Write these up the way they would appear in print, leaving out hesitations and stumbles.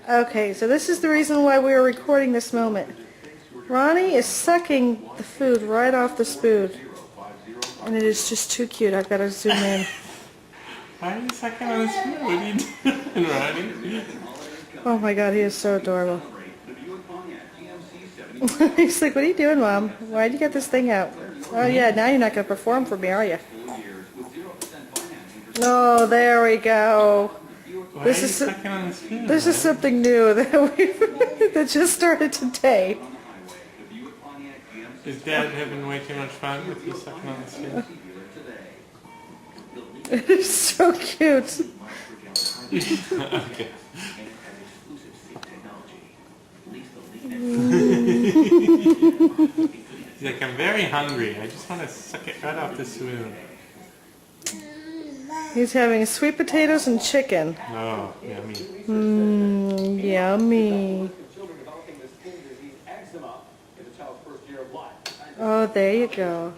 Okay, so this is the reason why we are recording this moment. Ronnie is sucking the food right off the spoon. And it is just too cute. I've got to zoom in. Why are you sucking on the spoon? What are you doing, Ronnie? Oh my god, he is so adorable. He's like, what are you doing, Mom? Why'd you get this thing out? Oh yeah, now you're not going to perform for me, are you? Oh, there we go. Why are you sucking on the spoon? This is something new that that just started today. Is Dad having way too much fun with you sucking on the spoon? It is so cute. Okay. He's like, I'm very hungry. I just want to suck it right off the spoon. He's having sweet potatoes and chicken. Oh, yummy. Yummy. Oh, there you go.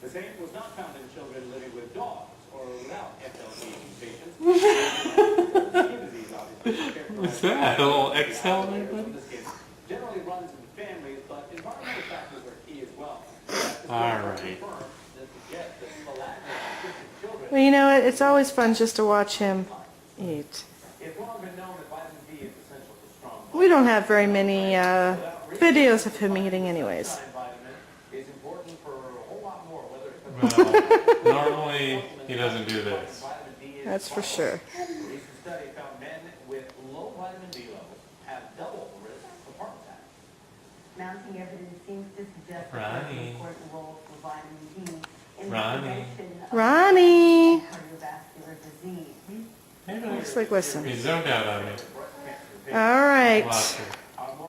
The same was not found in children living with dogs or without FLC mutations. What's that? A little exhale there, buddy? Generally runs in families, but environmental factors are key as well. Alright. Well, you know what? It's always fun just to watch him eat. We don't have very many videos of him eating anyways. Well, normally he doesn't do this. That's for sure. Recent study found men with low vitamin D levels have double the risk of heart attack. Mounting evidence seems to suggest Ronnie. an important role for vitamin D in the Ronnie. prevention of Ronnie! cardiovascular disease. Hey, Looks like, listen. he zoned out on me. All right. Lost her.